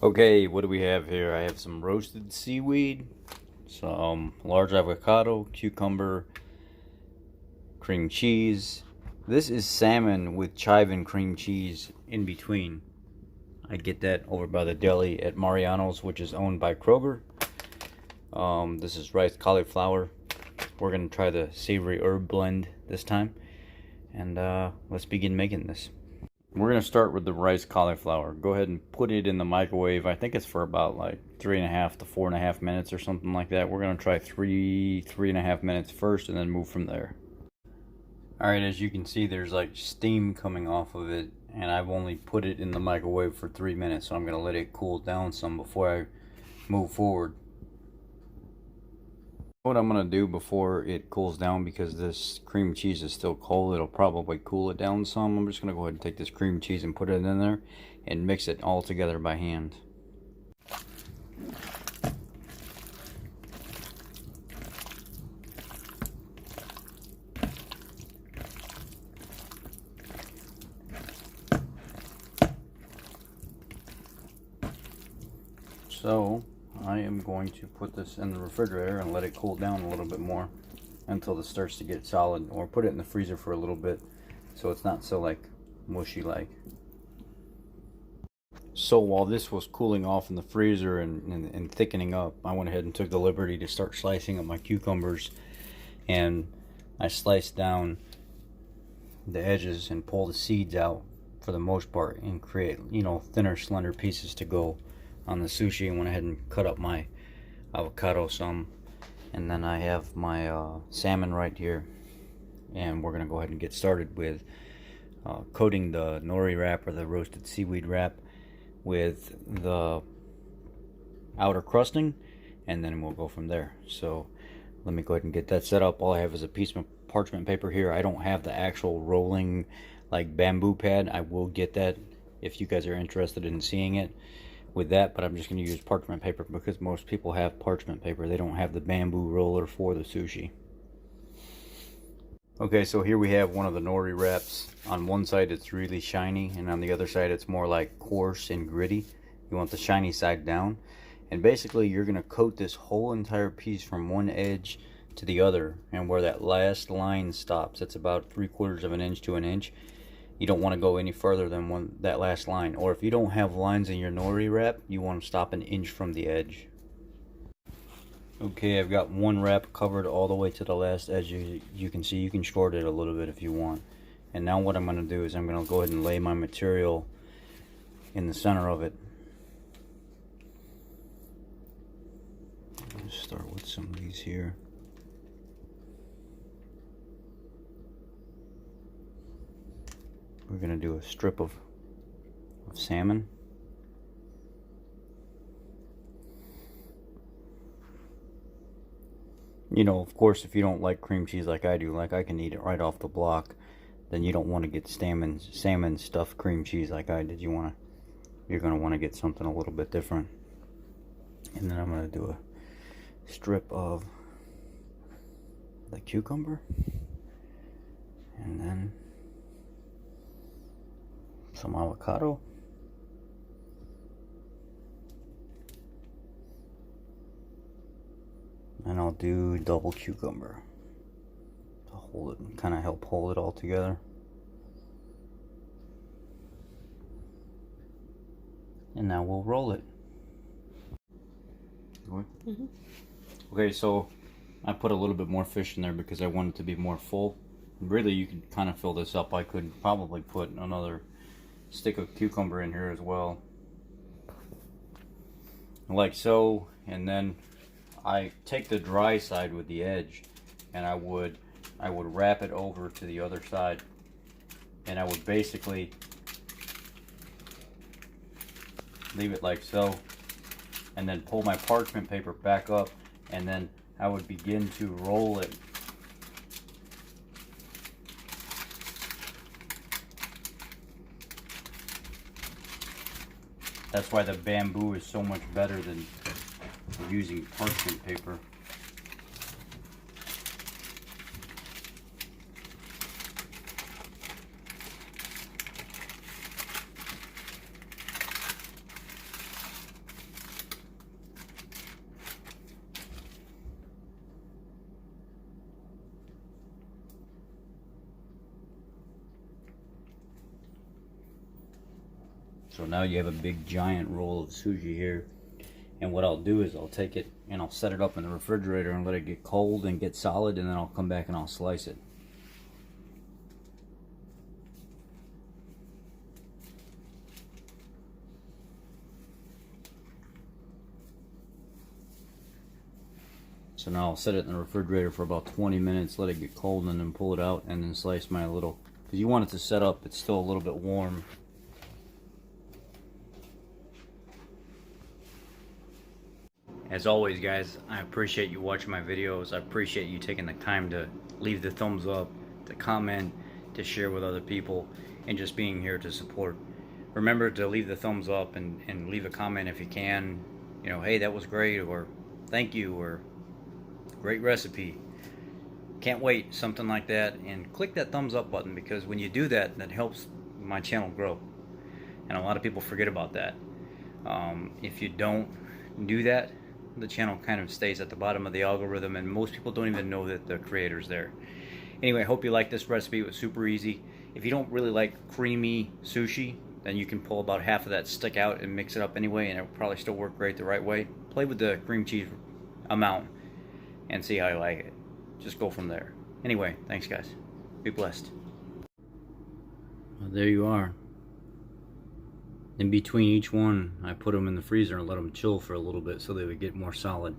Okay, what do we have here? I have some roasted seaweed, some large avocado, cucumber, cream cheese. This is salmon with chive and cream cheese in between. I get that over by the deli at Mariano's, which is owned by Kroger. This is rice cauliflower. We're going to try the savory herb blend this time. And let's begin making this. We're going to start with the rice cauliflower. Go ahead and put it in the microwave. I think it's for about like 3.5 to 4.5 minutes or something like that. We're going to try 3.5 minutes first and then move from there. Alright, as you can see, there's like steam coming off of it, and I've only put it in the microwave for 3 minutes, so I'm going to let it cool down some before I move forward. What I'm going to do before it cools down, because this cream cheese is still cold, it'll probably cool it down some. I'm just going to go ahead and take this cream cheese and put it in there and mix it all together by hand. So I am going to put this in the refrigerator and let it cool down a little bit more until this starts to get solid, or put it in the freezer for a little bit so it's not so like mushy like. So while this was cooling off in the freezer and thickening up, I went ahead and took the liberty to start slicing up my cucumbers, and I sliced down the edges and pull the seeds out for the most part and create, you know, thinner, slender pieces to go on the sushi. And went ahead and cut up my avocado some, and then I have my salmon right here, and we're gonna go ahead and get started with coating the nori wrap, or the roasted seaweed wrap, with the outer crusting, and then we'll go from there. So let me go ahead and get that set up. All I have is a piece of parchment paper here. I don't have the actual rolling like bamboo pad. I will get that if you guys are interested in seeing it with that, but I'm just going to use parchment paper because most people have parchment paper. They don't have the bamboo roller for the sushi. Okay, so here we have one of the nori wraps. On one side it's really shiny, and on the other side it's more like coarse and gritty. You want the shiny side down, and basically you're going to coat this whole entire piece from one edge to the other, and where that last line stops, it's about 3/4 of an inch to an inch. You don't want to go any further than that last line, or if you don't have lines in your nori wrap, you want to stop an inch from the edge. Okay, I've got one wrap covered all the way to the last edge. You can see, you can short it a little bit if you want. And now what I'm going to do is I'm going to go ahead and lay my material in the center of it. Let's start with some of these here. We're going to do a strip of salmon. You know, of course, if you don't like cream cheese like I do, like I can eat it right off the block, then you don't want to get salmon stuffed cream cheese like I did. You're going to want to get something a little bit different. And then I'm going to do a strip of the cucumber, and then some avocado, and I'll do double cucumber to hold it and kind of help hold it all together. And now we'll roll it. Mm-hmm. Okay, so I put a little bit more fish in there because I want it to be more full. Really, you could kind of fill this up. I could probably put another stick of cucumber in here as well, like so. And then I take the dry side with the edge, and I would wrap it over to the other side, and I would basically leave it like so, and then pull my parchment paper back up, and then I would begin to roll it That's why the bamboo is so much better than using parchment paper. So now you have a big giant roll of sushi here. And what I'll do is I'll take it and I'll set it up in the refrigerator and let it get cold and get solid, and then I'll come back and I'll slice it. So now I'll set it in the refrigerator for about 20 minutes, let it get cold, and then pull it out and then slice my little, because you want it to set up, it's still a little bit warm. As always, guys, I appreciate you watching my videos. I appreciate you taking the time to leave the thumbs up, to comment, to share with other people, and just being here to support. Remember to leave the thumbs up and leave a comment if you can. You know, hey, that was great, or thank you, or great recipe. Can't wait, something like that. And click that thumbs up button, because when you do that, that helps my channel grow. And a lot of people forget about that. If you don't do that, the channel kind of stays at the bottom of the algorithm, and most people don't even know that the creator's there. Anyway, I hope you like this recipe. It was super easy. If you don't really like creamy sushi, then you can pull about half of that stick out and mix it up anyway, and it'll probably still work great the right way. Play with the cream cheese amount and see how you like it. Just go from there. Anyway, thanks guys. Be blessed. Well, there you are. In between each one, I put them in the freezer and let them chill for a little bit so they would get more solid.